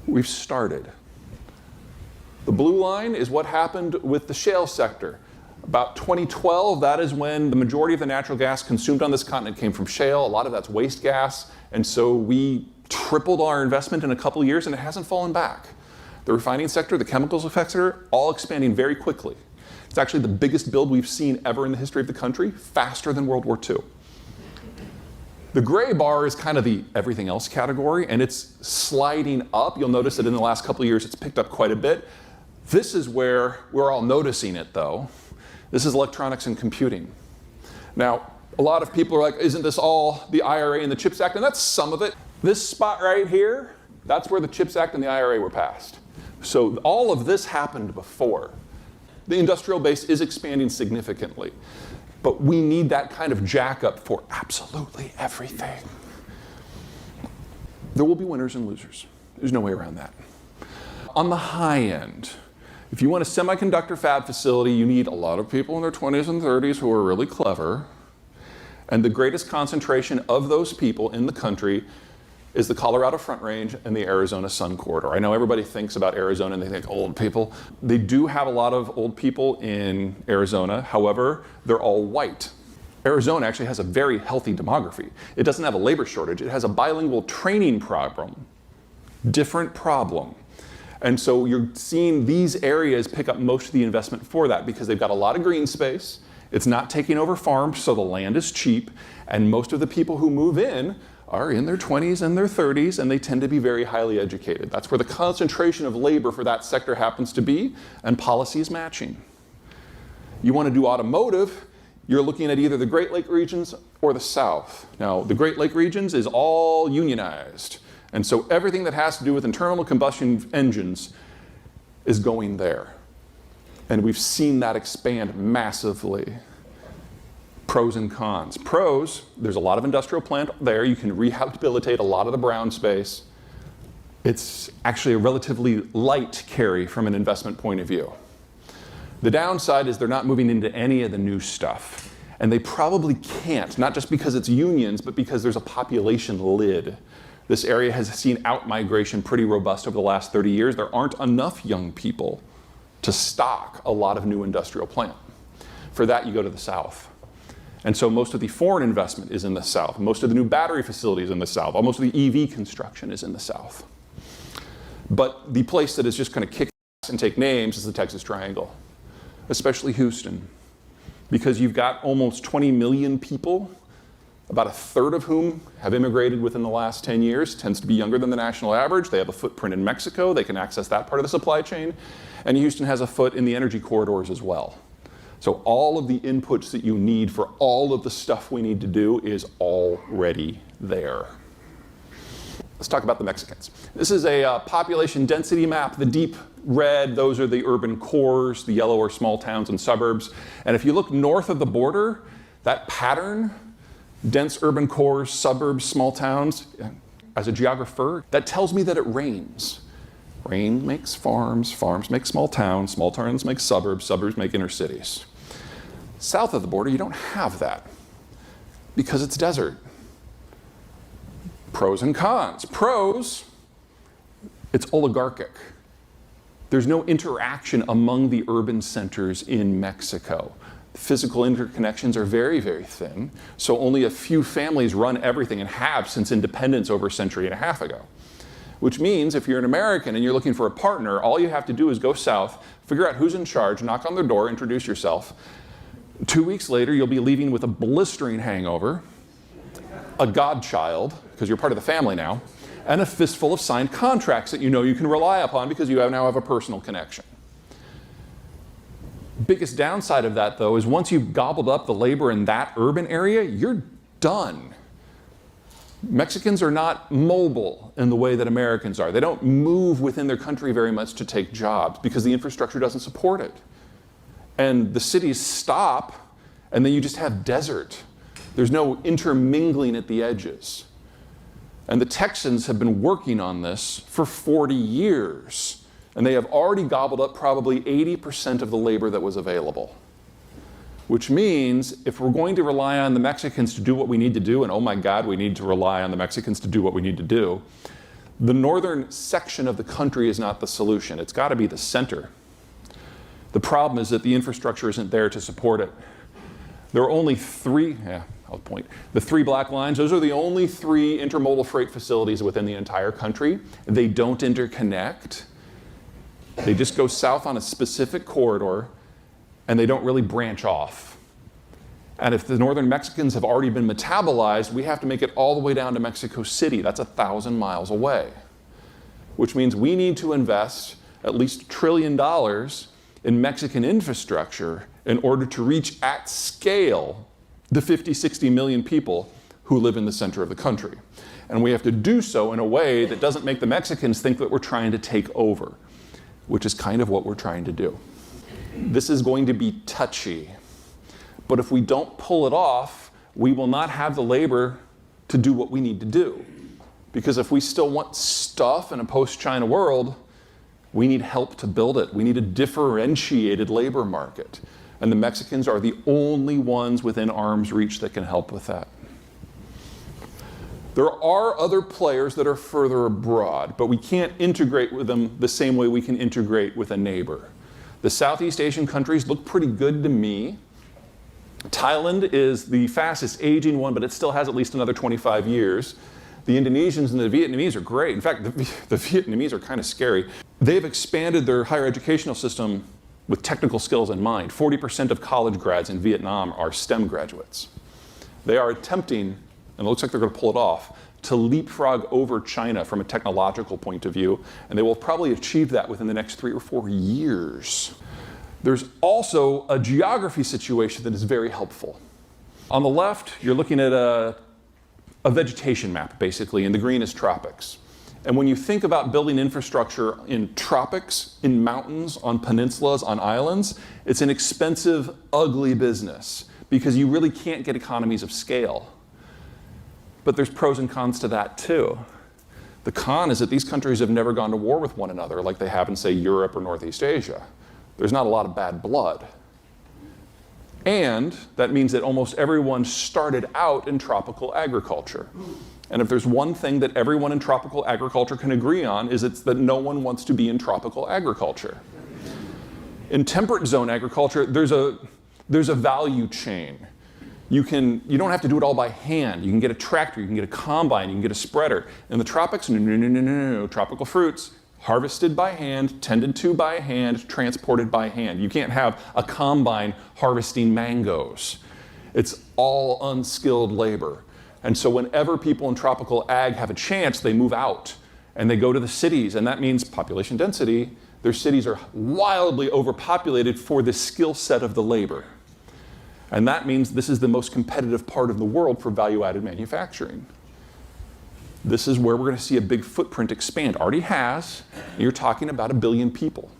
We've started. The blue line is what happened with the shale sector. About 2012, that is when the majority of the natural gas consumed on this continent came from shale. A lot of that's waste gas. And so we tripled our investment in a couple of years, and it hasn't fallen back. The refining sector, the chemicals sector, all expanding very quickly. It's actually the biggest build we've seen ever in the history of the country, faster than World War II. The gray bar is kind of the everything else category, and it's sliding up. You'll notice that in the last couple of years, it's picked up quite a bit. This is where we're all noticing it, though. This is electronics and computing. Now, a lot of people are like, isn't this all the IRA and the CHIPS Act? And that's some of it. This spot right here, that's where the CHIPS Act and the IRA were passed. So all of this happened before. The industrial base is expanding significantly. But we need that kind of jack up for absolutely everything. There will be winners and losers. There's no way around that. On the high end, if you want a semiconductor fab facility, you need a lot of people in their 20s and 30s who are really clever. And the greatest concentration of those people in the country is the Colorado Front Range and the Arizona Sun Corridor. I know everybody thinks about Arizona and they think old people. They do have a lot of old people in Arizona. However, they're all white. Arizona actually has a very healthy demography. It doesn't have a labor shortage. It has a bilingual training problem. Different problem. And so you're seeing these areas pick up most of the investment for that because they've got a lot of green space. It's not taking over farms, so the land is cheap. And most of the people who move in are in their 20s and their 30s, and they tend to be very highly educated. That's where the concentration of labor for that sector happens to be, and policy is matching. You want to do automotive, you're looking at either the Great Lake regions or the South. Now, the Great Lake regions is all unionized. And so everything that has to do with internal combustion engines is going there. And we've seen that expand massively. Pros and cons. Pros, there's a lot of industrial plant there. You can rehabilitate a lot of the brown space. It's actually a relatively light carry from an investment point of view. The downside is they're not moving into any of the new stuff. And they probably can't, not just because it's unions, but because there's a population lid. This area has seen out-migration pretty robust over the last 30 years. There aren't enough young people to stock a lot of new industrial plant. For that, you go to the South. And so most of the foreign investment is in the South. Most of the new battery facilities in the South. Most of the EV construction is in the South. But the place that is just going to kick ass and take names is the Texas Triangle, especially Houston, because you've got almost 20 million people, about a third of whom have immigrated within the last 10 years, tends to be younger than the national average. They have a footprint in Mexico. They can access that part of the supply chain. And Houston has a foot in the energy corridors as well. So all of the inputs that you need for all of the stuff we need to do is already there. Let's talk about the Mexicans. This is a population density map. The deep red, those are the urban cores. The yellow are small towns and suburbs. And if you look north of the border, that pattern, dense urban cores, suburbs, small towns, as a geographer, that tells me that it rains. Rain makes farms, farms make small towns make suburbs, suburbs make inner cities. South of the border, you don't have that because it's desert. Pros and cons. Pros, it's oligarchic. There's no interaction among the urban centers in Mexico. Physical interconnections are very, very thin, so only a few families run everything and have since independence over a century and a half ago. Which means if you're an American and you're looking for a partner, all you have to do is go south, figure out who's in charge, knock on their door, introduce yourself. 2 weeks later, you'll be leaving with a blistering hangover, a godchild, because you're part of the family now, and a fistful of signed contracts that you know you can rely upon because you now have a personal connection. Biggest downside of that, though, is once you've gobbled up the labor in that urban area, you're done. Mexicans are not mobile in the way that Americans are. They don't move within their country very much to take jobs because the infrastructure doesn't support it. And the cities stop, and then you just have desert. There's no intermingling at the edges. And the Texans have been working on this for 40 years, and they have already gobbled up probably 80% of the labor that was available. Which means if we're going to rely on the Mexicans to do what we need to do, and oh my God, we need to rely on the Mexicans to do what we need to do, The northern section of the country is not the solution. It's got to be the center. The problem is that the infrastructure isn't there to support it. There are only three, I'll point. The three black lines, those are the only three intermodal freight facilities within the entire country. They don't interconnect. They just go south on a specific corridor, and they don't really branch off. And if the northern Mexicans have already been metabolized, we have to make it all the way down to Mexico City. That's 1,000 miles away, which means we need to invest at least $1 trillion in Mexican infrastructure in order to reach at scale the 50, 60 million people who live in the center of the country. And we have to do so in a way that doesn't make the Mexicans think that we're trying to take over, which is kind of what we're trying to do. This is going to be touchy, but if we don't pull it off, we will not have the labor to do what we need to do. Because if we still want stuff in a post-China world, we need help to build it. We need a differentiated labor market. And the Mexicans are the only ones within arm's reach that can help with that. There are other players that are further abroad, but we can't integrate with them the same way we can integrate with a neighbor. The Southeast Asian countries look pretty good to me. Thailand is the fastest aging one, but it still has at least another 25 years. The Indonesians and the Vietnamese are great. In fact, the Vietnamese are kind of scary. They've expanded their higher educational system with technical skills in mind. 40% of college grads in Vietnam are STEM graduates. They are attempting, and it looks like they're going to pull it off, to leapfrog over China from a technological point of view, and they will probably achieve that within the next 3 or 4 years. There's also a geography situation that is very helpful. On the left, you're looking at a vegetation map, basically, and the green is tropics. And when you think about building infrastructure in tropics, in mountains, on peninsulas, on islands, it's an expensive, ugly business because you really can't get economies of scale. But there's pros and cons to that too. The con is that these countries have never gone to war with one another like they have in, say, Europe or Northeast Asia. There's not a lot of bad blood. And that means that almost everyone started out in tropical agriculture. And if there's one thing that everyone in tropical agriculture can agree on, is it's that no one wants to be in tropical agriculture. In temperate zone agriculture, there's a value chain. You don't have to do it all by hand. You can get a tractor, you can get a combine, you can get a spreader. In the tropics, no. Tropical fruits, harvested by hand, tended to by hand, transported by hand. You can't have a combine harvesting mangoes. It's all unskilled labor. And so whenever people in tropical ag have a chance, they move out and they go to the cities, and that means population density. Their cities are wildly overpopulated for the skill set of the labor. And that means this is the most competitive part of the world for value-added manufacturing. This is where we're going to see a big footprint expand. Already has, and you're talking about 1 billion people.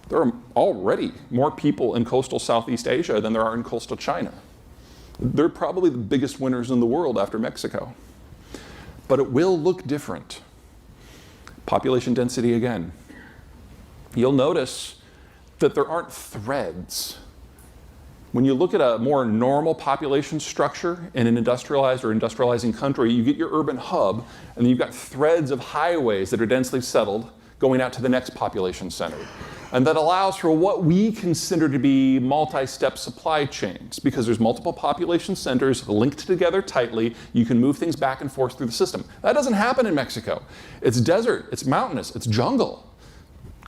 There are already more people in coastal Southeast Asia than there are in coastal China. They're probably the biggest winners in the world after Mexico. But it will look different. Population density again. You'll notice that there aren't threads. When you look at a more normal population structure in an industrialized or industrializing country, you get your urban hub, and then you've got threads of highways that are densely settled going out to the next population center. And that allows for what we consider to be multi-step supply chains, because there's multiple population centers linked together tightly. You can move things back and forth through the system. That doesn't happen in Mexico. It's desert, it's mountainous, it's jungle,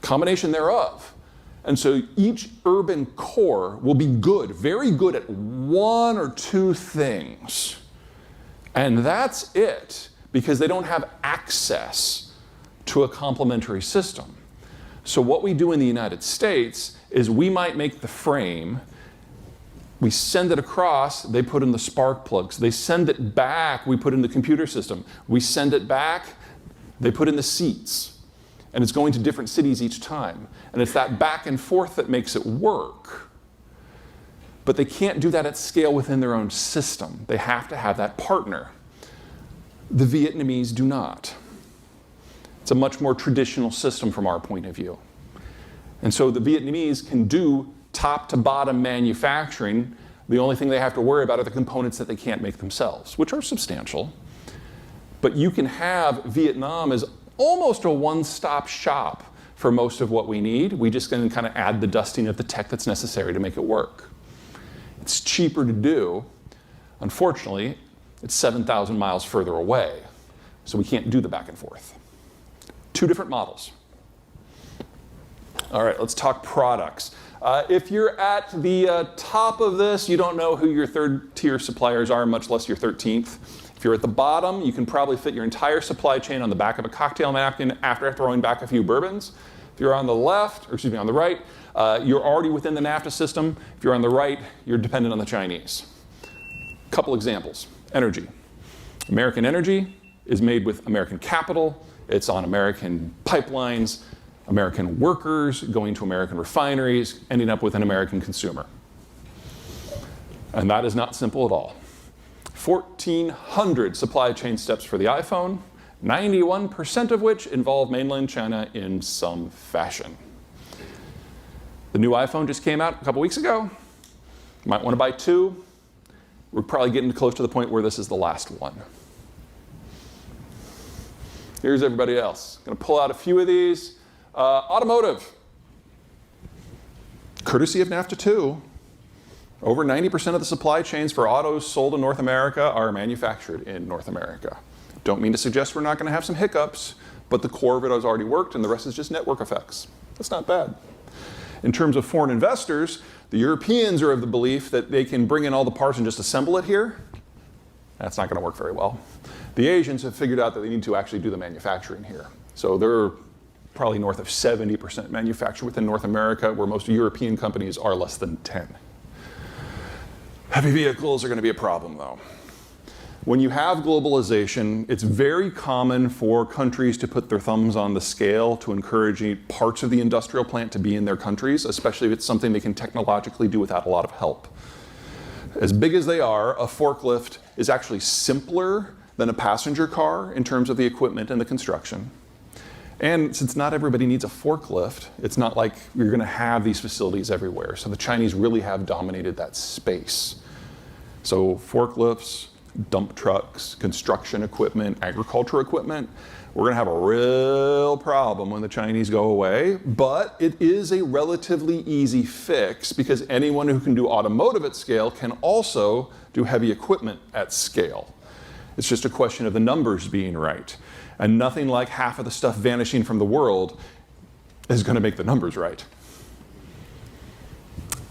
combination thereof. And so each urban core will be good, very good at 1 or 2 things. And that's it, because they don't have access to a complementary system. So what we do in the United States is we might make the frame, we send it across, they put in the spark plugs. They send it back, we put in the computer system. We send it back, they put in the seats. And it's going to different cities each time. And it's that back and forth that makes it work. But they can't do that at scale within their own system. They have to have that partner. The Vietnamese do not. It's a much more traditional system from our point of view. And so the Vietnamese can do top to bottom manufacturing. The only thing they have to worry about are the components that they can't make themselves, which are substantial. But you can have Vietnam as almost a one-stop shop for most of what we need. We just can kind of add the dusting of the tech that's necessary to make it work. It's cheaper to do. Unfortunately, it's 7,000 miles further away, so we can't do the back and forth. Two different models. All right, let's talk products. If you're at the top of this, you don't know who your third-tier suppliers are, much less your 13th. If you're at the bottom, you can probably fit your entire supply chain on the back of a cocktail napkin after throwing back a few bourbons. If you're on the left, or excuse me, on the right, you're already within the NAFTA system. If you're on the right, you're dependent on the Chinese. Couple examples. Energy. American energy is made with American capital. It's on American pipelines, American workers going to American refineries, ending up with an American consumer. And that is not simple at all. 1,400 supply chain steps for the iPhone, 91% of which involve mainland China in some fashion. The new iPhone just came out a couple weeks ago. You might want to buy two. We're probably getting close to the point where this is the last one. Here's everybody else. Going to pull out a few of these. Automotive. Courtesy of NAFTA 2, over 90% of the supply chains for autos sold in North America are manufactured in North America. Don't mean to suggest we're not going to have some hiccups, but the core of it has already worked and the rest is just network effects. That's not bad. In terms of foreign investors, the Europeans are of the belief that they can bring in all the parts and just assemble it here. That's not going to work very well. The Asians have figured out that they need to actually do the manufacturing here. So they're probably north of 70% manufactured within North America, where most European companies are less than 10. Heavy vehicles are going to be a problem, though. When you have globalization, it's very common for countries to put their thumbs on the scale to encourage parts of the industrial plant to be in their countries, especially if it's something they can technologically do without a lot of help. As big as they are, a forklift is actually simpler than a passenger car in terms of the equipment and the construction. And since not everybody needs a forklift, it's not like you're going to have these facilities everywhere. So the Chinese really have dominated that space. So forklifts, dump trucks, construction equipment, agricultural equipment, we're going to have a real problem when the Chinese go away. But it is a relatively easy fix because anyone who can do automotive at scale can also do heavy equipment at scale. It's just a question of the numbers being right. And nothing like half of the stuff vanishing from the world is going to make the numbers right.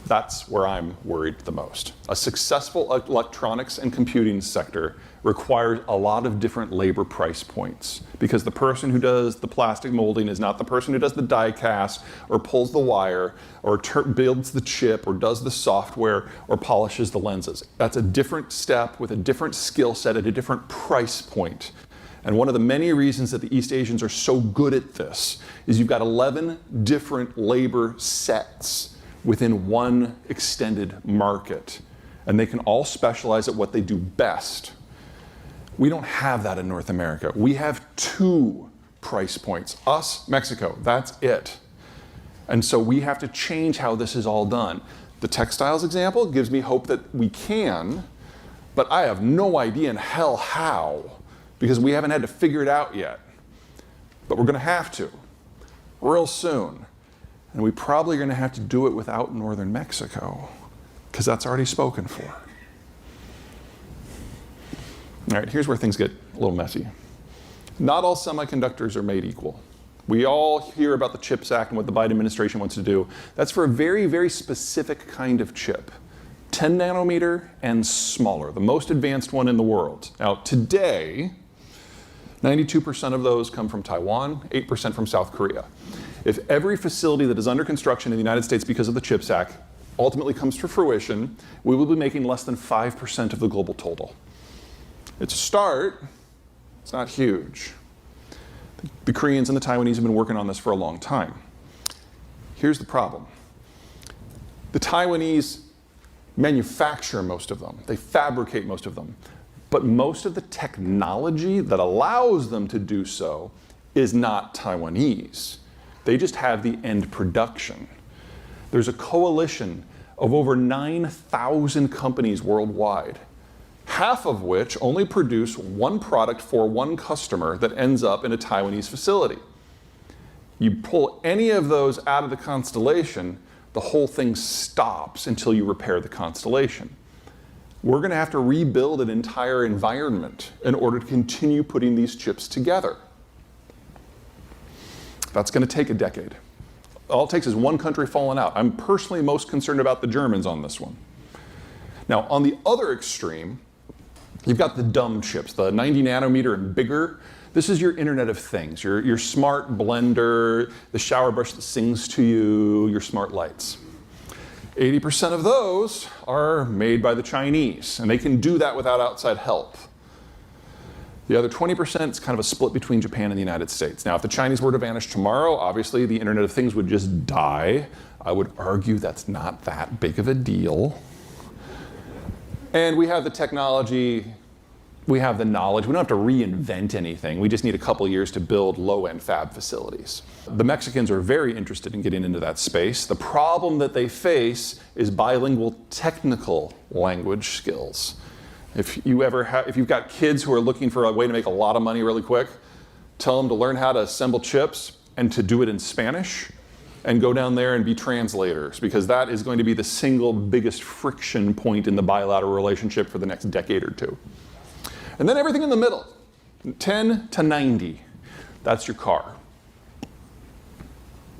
That's where I'm worried the most. A successful electronics and computing sector requires a lot of different labor price points because the person who does the plastic molding is not the person who does the die cast or pulls the wire or builds the chip or does the software or polishes the lenses. That's a different step with a different skill set at a different price point. And one of the many reasons that the East Asians are so good at this is you've got 11 different labor sets within one extended market. And they can all specialize at what they do best. We don't have that in North America. We have 2 price points. Us, Mexico, that's it. And so we have to change how this is all done. The textiles example gives me hope that we can, but I have no idea in hell how, because we haven't had to figure it out yet. But we're going to have to, real soon. And we probably are going to have to do it without northern Mexico, because that's already spoken for. All right, here's where things get a little messy. Not all semiconductors are made equal. We all hear about the CHIPS Act and what the Biden administration wants to do. That's for a very, very specific kind of chip. 10 nanometer and smaller, the most advanced one in the world. Now, today, 92% of those come from Taiwan, 8% from South Korea. If every facility that is under construction in the United States because of the CHIPS Act ultimately comes to fruition, we will be making less than 5% of the global total. It's a start. It's not huge. The Koreans and the Taiwanese have been working on this for a long time. Here's the problem. The Taiwanese manufacture most of them. They fabricate most of them. But most of the technology that allows them to do so is not Taiwanese. They just have the end production. There's a coalition of over 9,000 companies worldwide. half of which only produce one product for one customer that ends up in a Taiwanese facility. You pull any of those out of the constellation, the whole thing stops until you repair the constellation. We're going to have to rebuild an entire environment in order to continue putting these chips together. That's going to take a decade. All it takes is one country falling out. I'm personally most concerned about the Germans on this one. Now, on the other extreme, you've got the dumb chips, the 90 nanometer and bigger. This is your Internet of Things, your smart blender, the shower brush that sings to you, your smart lights. 80% of those are made by the Chinese, and they can do that without outside help. The other 20% is kind of a split between Japan and the United States. Now, if the Chinese were to vanish tomorrow, obviously the Internet of Things would just die. I would argue that's not that big of a deal. And we have the technology, we have the knowledge. We don't have to reinvent anything. We just need a couple years to build low-end fab facilities. The Mexicans are very interested in getting into that space. The problem that they face is bilingual technical language skills. If you've got kids who are looking for a way to make a lot of money really quick, tell them to learn how to assemble chips and to do it in Spanish, and go down there and be translators, because that is going to be the single biggest friction point in the bilateral relationship for the next decade or two. And then everything in the middle, 10 to 90, that's your car.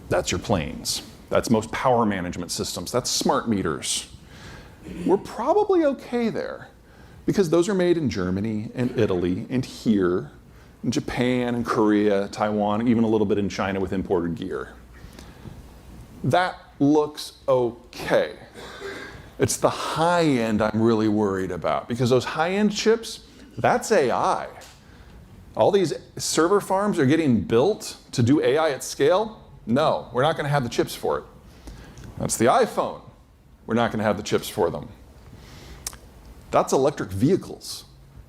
That's your planes. That's most power management systems. That's smart meters. We're probably okay there, because those are made in Germany and Italy and here, in Japan and Korea, Taiwan, even a little bit in China with imported gear. That looks okay. It's the high end I'm really worried about, because those high end chips, that's AI. All these server farms are getting built to do AI at scale. No, we're not going to have the chips for it. That's the iPhone. We're not going to have the chips for them. That's electric vehicles.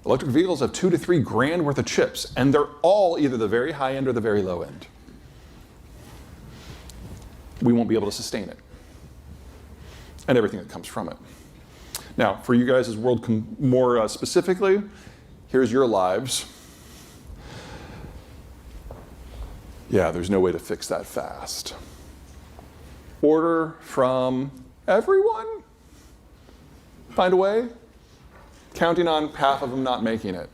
Electric vehicles have 2 to 3 grand worth of chips, and they're all either the very high end or the very low end. We won't be able to sustain it, and everything that comes from it. Now, for you guys as world more specifically, here's your lives. Yeah, there's no way to fix that fast. Order from everyone? Find a way? Counting on half of them not making it.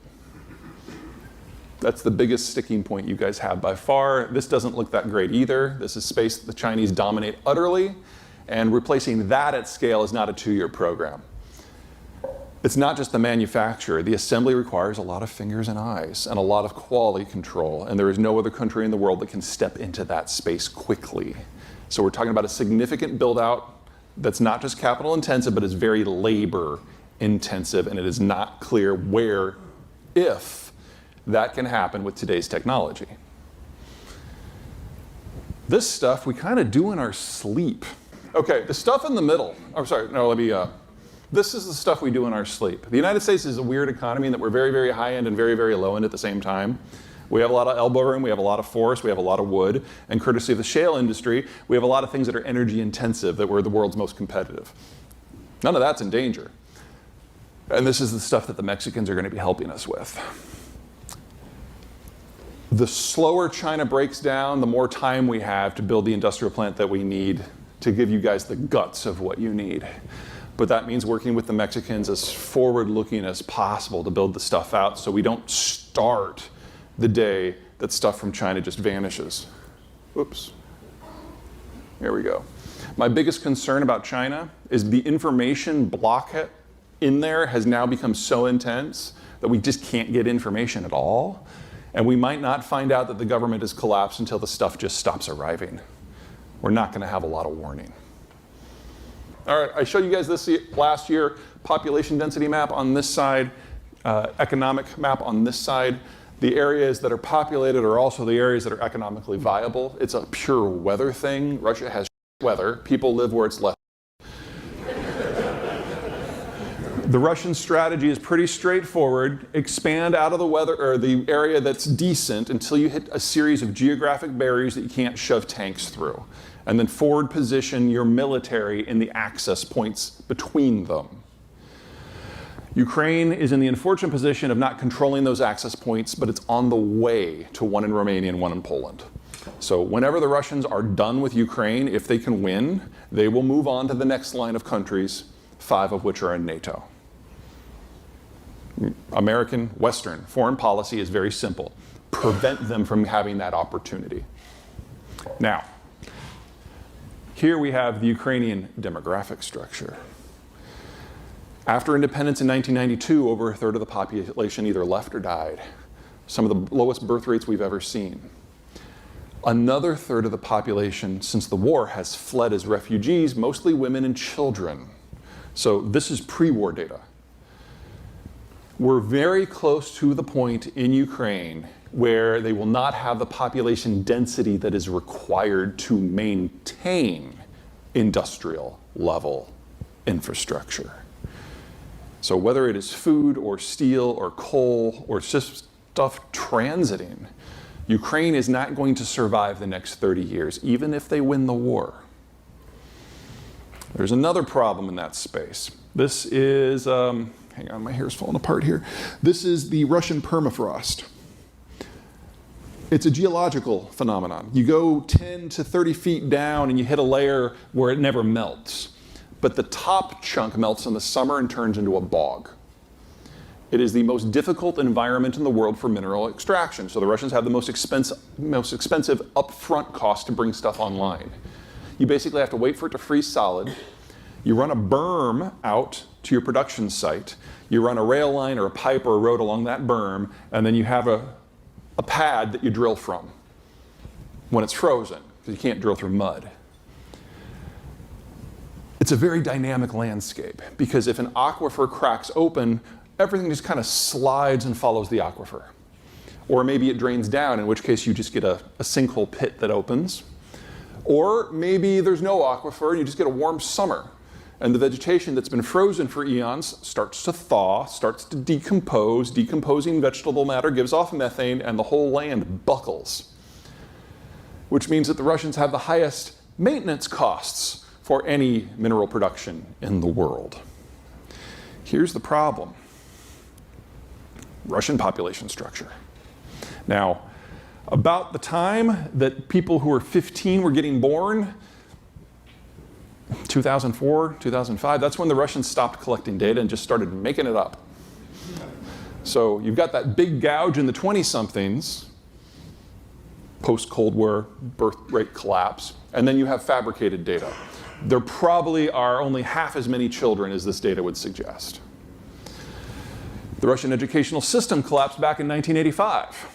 That's the biggest sticking point you guys have by far. This doesn't look that great either. This is space that the Chinese dominate utterly, and replacing that at scale is not a 2-year program. It's not just the manufacturer. The assembly requires a lot of fingers and eyes and a lot of quality control, and there is no other country in the world that can step into that space quickly. So we're talking about a significant build out that's not just capital intensive, but is very labor intensive, and it is not clear where, if that can happen with today's technology. This stuff we kind of do in our sleep. Okay, the stuff in the middle, this is the stuff we do in our sleep. The United States is a weird economy in that we're very, very high end and very, very low end at the same time. We have a lot of elbow room, we have a lot of forest, we have a lot of wood, and courtesy of the shale industry, we have a lot of things that are energy intensive, that we're the world's most competitive. None of that's in danger. And this is the stuff that the Mexicans are going to be helping us with. The slower China breaks down, the more time we have to build the industrial plant that we need to give you guys the guts of what you need. But that means working with the Mexicans as forward-looking as possible to build the stuff out so we don't start the day that stuff from China just vanishes. Oops. There we go. My biggest concern about China is the information blockade in there has now become so intense that we just can't get information at all. And we might not find out that the government has collapsed until the stuff just stops arriving. We're not going to have a lot of warning. All right, I showed you guys this last year, population density map on this side, economic map on this side. The areas that are populated are also the areas that are economically viable. It's a pure weather thing. Russia has weather. People live where it's less. The Russian strategy is pretty straightforward. Expand out of the weather or the area that's decent until you hit a series of geographic barriers that you can't shove tanks through. And then forward position your military in the access points between them. Ukraine is in the unfortunate position of not controlling those access points, but it's on the way to one in Romania and one in Poland. So whenever the Russians are done with Ukraine, if they can win, they will move on to the next line of countries, 5 of which are in NATO. American, Western foreign policy is very simple. Prevent them from having that opportunity. Now, here we have the Ukrainian demographic structure. After independence in 1992, over a third of the population either left or died. Some of the lowest birth rates we've ever seen. Another third of the population since the war has fled as refugees, mostly women and children. So this is pre-war data. We're very close to the point in Ukraine where they will not have the population density that is required to maintain industrial level infrastructure. So whether it is food or steel or coal or just stuff transiting, Ukraine is not going to survive the next 30 years, even if they win the war. There's another problem in that space. This is, hang on, my hair's falling apart here. This is the Russian permafrost. It's a geological phenomenon. You go 10 to 30 feet down and you hit a layer where it never melts. But the top chunk melts in the summer and turns into a bog. It is the most difficult environment in the world for mineral extraction. So the Russians have the most expensive upfront cost to bring stuff online. You basically have to wait for it to freeze solid. You run a berm out to your production site. You run a rail line or a pipe or a road along that berm, and then you have a pad that you drill from when it's frozen, because you can't drill through mud. It's a very dynamic landscape, because if an aquifer cracks open, everything just kind of slides and follows the aquifer. Or maybe it drains down, in which case you just get a sinkhole pit that opens. Or maybe there's no aquifer and you just get a warm summer. And the vegetation that's been frozen for eons starts to thaw, starts to decompose. Decomposing vegetable matter gives off methane, and the whole land buckles. Which means that the Russians have the highest maintenance costs for any mineral production in the world. Here's the problem. Russian population structure. Now, about the time that people who were 15 were getting born, 2004, 2005, that's when the Russians stopped collecting data and just started making it up. So you've got that big gouge in the 20-somethings, post-Cold War birth rate collapse, and then you have fabricated data. There probably are only half as many children as this data would suggest. The Russian educational system collapsed back in 1985.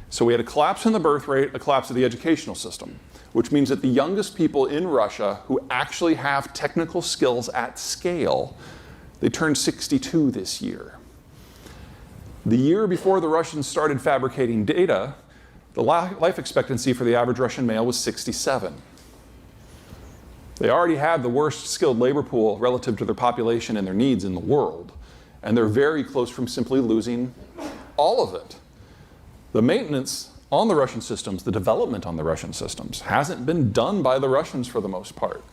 So we had a collapse in the birth rate, a collapse of the educational system, which means that the youngest people in Russia who actually have technical skills at scale, they turned 62 this year. The year before the Russians started fabricating data, the life expectancy for the average Russian male was 67. They already had the worst skilled labor pool relative to their population and their needs in the world, and they're very close from simply losing all of it. The maintenance on the Russian systems, the development on the Russian systems, hasn't been done by the Russians for the most part.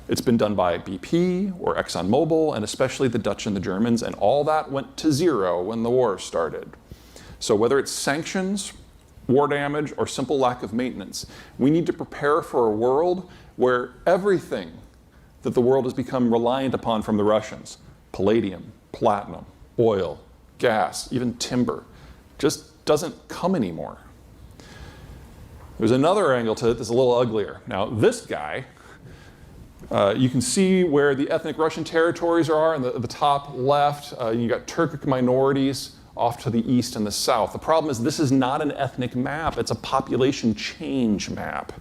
It's been done by BP or ExxonMobil, and especially the Dutch and the Germans, and all that went to zero when the war started. So whether it's sanctions, war damage, or simple lack of maintenance, we need to prepare for a world where everything that the world has become reliant upon from the Russians, palladium, platinum, oil, gas, even timber, just doesn't come anymore. There's another angle to it that's a little uglier. Now this guy, you can see where the ethnic Russian territories are in the top left. You got Turkic minorities off to the east and the south. The problem is this is not an ethnic map, it's a population change map.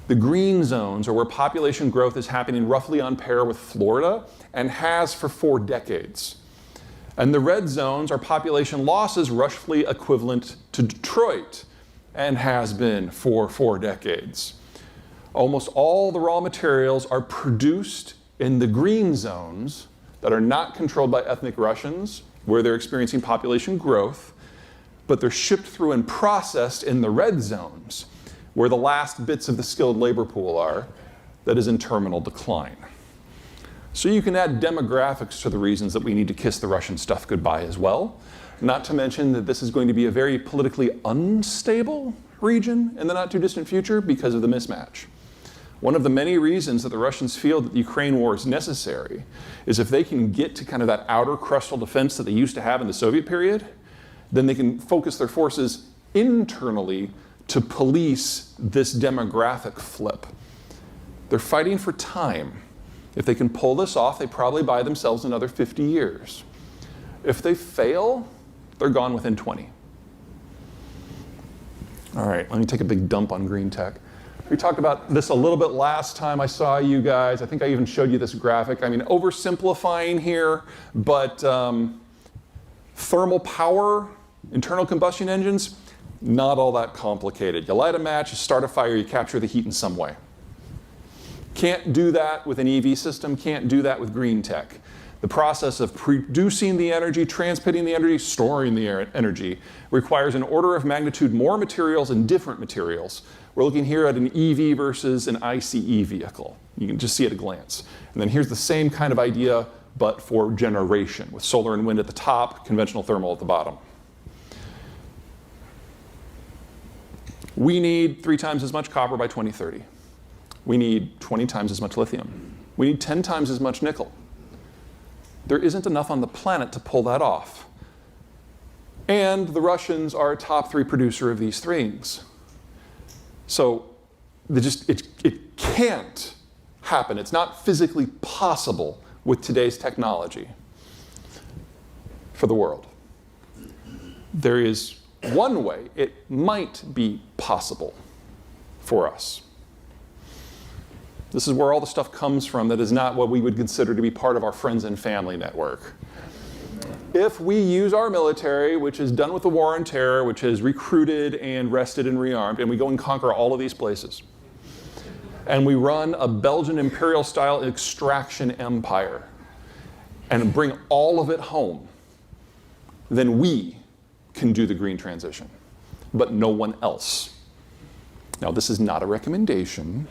The green zones are where population growth is happening roughly on par with Florida and has for 4 decades. And the red zones are population losses roughly equivalent to Detroit and has been for 4 decades. Almost all the raw materials are produced in the green zones that are not controlled by ethnic Russians, where they're experiencing population growth, but they're shipped through and processed in the red zones, where the last bits of the skilled labor pool are, that is in terminal decline. So you can add demographics to the reasons that we need to kiss the Russian stuff goodbye as well. Not to mention that this is going to be a very politically unstable region in the not too distant future because of the mismatch. One of the many reasons that the Russians feel that the Ukraine war is necessary is if they can get to kind of that outer crustal defense that they used to have in the Soviet period, then they can focus their forces internally to police this demographic flip. They're fighting for time. If they can pull this off, they probably buy themselves another 50 years. If they fail, they're gone within 20. All right, let me take a big dump on green tech. We talked about this a little bit last time I saw you guys. I think I even showed you this graphic. I mean, oversimplifying here, but thermal power, internal combustion engines, not all that complicated. You light a match, you start a fire, you capture the heat in some way. Can't do that with an EV system, can't do that with green tech. The process of producing the energy, transmitting the energy, storing the energy requires an order of magnitude more materials and different materials. We're looking here at an EV versus an ICE vehicle. You can just see at a glance. And then here's the same kind of idea, but for generation, with solar and wind at the top, conventional thermal at the bottom. We need 3 times as much copper by 2030. We need 20 times as much lithium. We need 10 times as much nickel. There isn't enough on the planet to pull that off. And the Russians are a top 3 producer of these things. So it can't happen. It's not physically possible with today's technology for the world. There is one way it might be possible for us. This is where all the stuff comes from that is not what we would consider to be part of our friends and family network. If we use our military, which is done with the war on terror, which is recruited and rested and rearmed, and we go and conquer all of these places, and we run a Belgian imperial-style extraction empire and bring all of it home, then we can do the green transition, but no one else. Now, this is not a recommendation.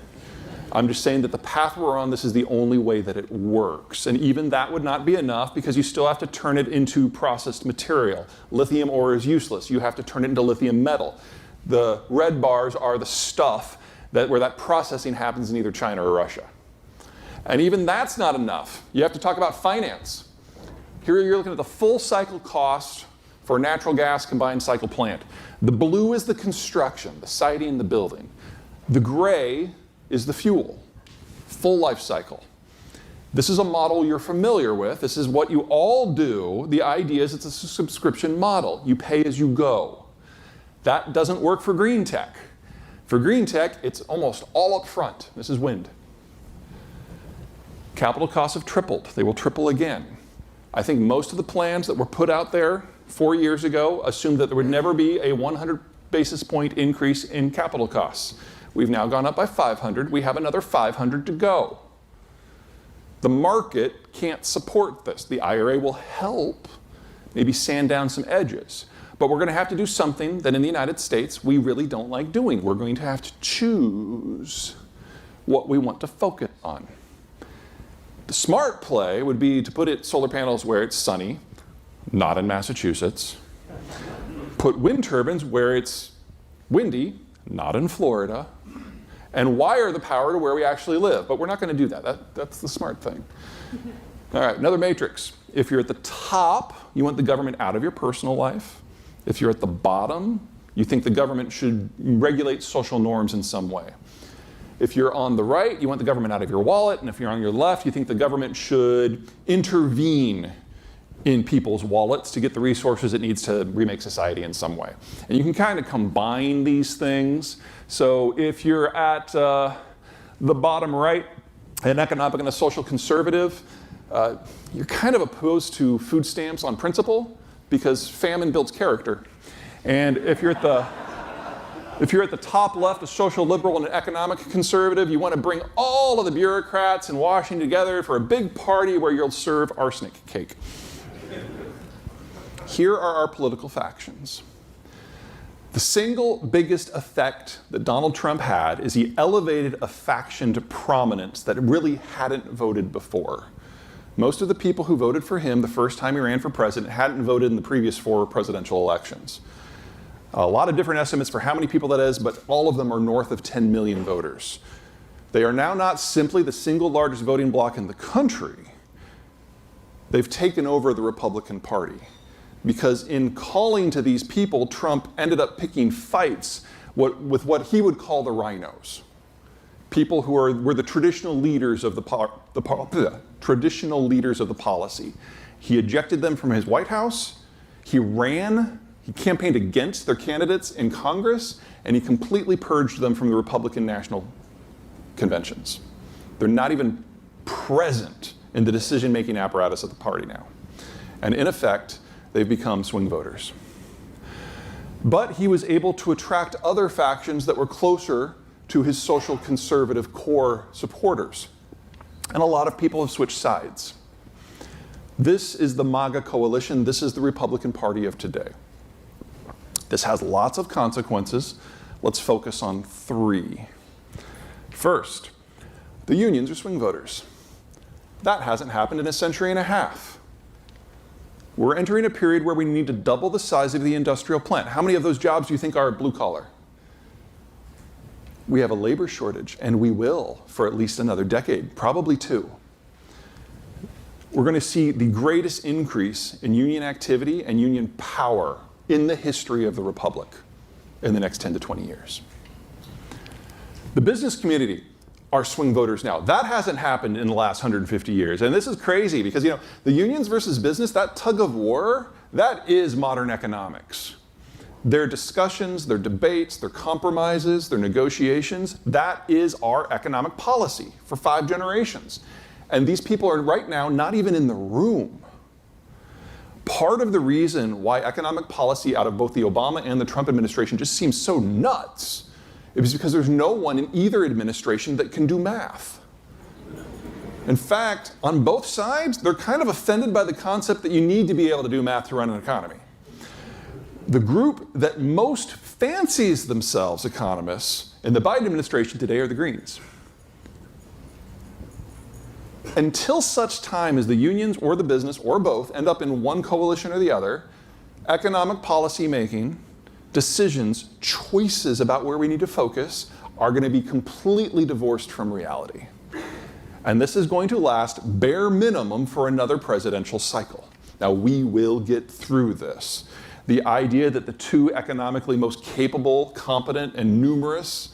I'm just saying that the path we're on, this is the only way that it works. And even that would not be enough because you still have to turn it into processed material. Lithium ore is useless. You have to turn it into lithium metal. The red bars are the stuff where that processing happens in either China or Russia. And even that's not enough. You have to talk about finance. Here you're looking at the full cycle cost for a natural gas combined cycle plant. The blue is the construction, the siting, the building. The gray is the fuel, full life cycle. This is a model you're familiar with. This is what you all do. The idea is it's a subscription model. You pay as you go. That doesn't work for green tech. For green tech, it's almost all up front. This is wind. Capital costs have tripled. They will triple again. I think most of the plans that were put out there 4 years ago assumed that there would never be a 100 basis point increase in capital costs. We've now gone up by 500. We have another 500 to go. The market can't support this. The IRA will help maybe sand down some edges. But we're going to have to do something that in the United States we really don't like doing. We're going to have to choose what we want to focus on. The smart play would be to put solar panels where it's sunny, not in Massachusetts. Put wind turbines where it's windy, not in Florida, and wire the power to where we actually live. But we're not going to do that. That's the smart thing. All right, another matrix. If you're at the top, you want the government out of your personal life. If you're at the bottom, you think the government should regulate social norms in some way. If you're on the right, you want the government out of your wallet. And if you're on your left, you think the government should intervene in people's wallets to get the resources it needs to remake society in some way. And you can kind of combine these things. So if you're at the bottom right, an economic and a social conservative, you're kind of opposed to food stamps on principle because famine builds character. And if you're at the top left, a social liberal and an economic conservative, you want to bring all of the bureaucrats in Washington together for a big party where you'll serve arsenic cake. Here are our political factions. The single biggest effect that Donald Trump had is he elevated a faction to prominence that really hadn't voted before. Most of the people who voted for him the first time he ran for president hadn't voted in the previous 4 presidential elections. A lot of different estimates for how many people that is, but all of them are north of 10 million voters. They are now not simply the single largest voting bloc in the country. They've taken over the Republican Party. Because in calling to these people, Trump ended up picking fights with what he would call the rhinos. People who were the traditional leaders of traditional leaders of the policy. He ejected them from his White House. He campaigned against their candidates in Congress, and he completely purged them from the Republican national conventions. They're not even present in the decision-making apparatus of the party now. And in effect, they've become swing voters. But he was able to attract other factions that were closer to his social conservative core supporters. And a lot of people have switched sides. This is the MAGA coalition. This is the Republican Party of today. This has lots of consequences. Let's focus on 3. First, the unions are swing voters. That hasn't happened in a century and a half. We're entering a period where we need to double the size of the industrial plant. How many of those jobs do you think are blue collar? We have a labor shortage, and we will for at least another decade, probably 2. We're going to see the greatest increase in union activity and union power in the history of the Republic in the next 10 to 20 years. The business community are swing voters now. That hasn't happened in the last 150 years. And this is crazy because, the unions versus business, that tug of war, that is modern economics. Their discussions, their debates, their compromises, their negotiations, that is our economic policy for 5 generations. And these people are right now not even in the room. Part of the reason why economic policy out of both the Obama and the Trump administration just seems so nuts is because there's no one in either administration that can do math. In fact, on both sides, they're kind of offended by the concept that you need to be able to do math to run an economy. The group that most fancies themselves economists in the Biden administration today are the Greens. Until such time as the unions or the business or both end up in one coalition or the other, economic policy making, decisions, choices about where we need to focus are going to be completely divorced from reality. And this is going to last bare minimum for another presidential cycle. Now, we will get through this. The idea that the 2 economically most capable, competent, and numerous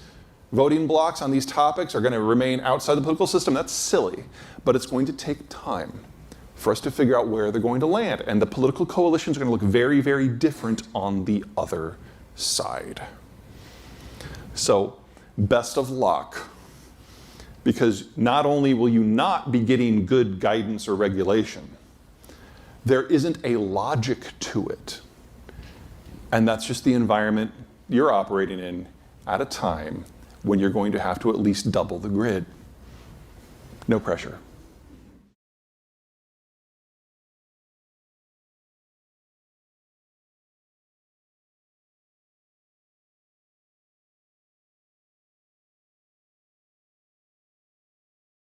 voting blocs on these topics are going to remain outside the political system, that's silly. But it's going to take time for us to figure out where they're going to land. And the political coalitions are going to look very, very different on the other side. So, best of luck. Because not only will you not be getting good guidance or regulation, there isn't a logic to it. And that's just the environment you're operating in at a time when you're going to have to at least double the grid. No pressure.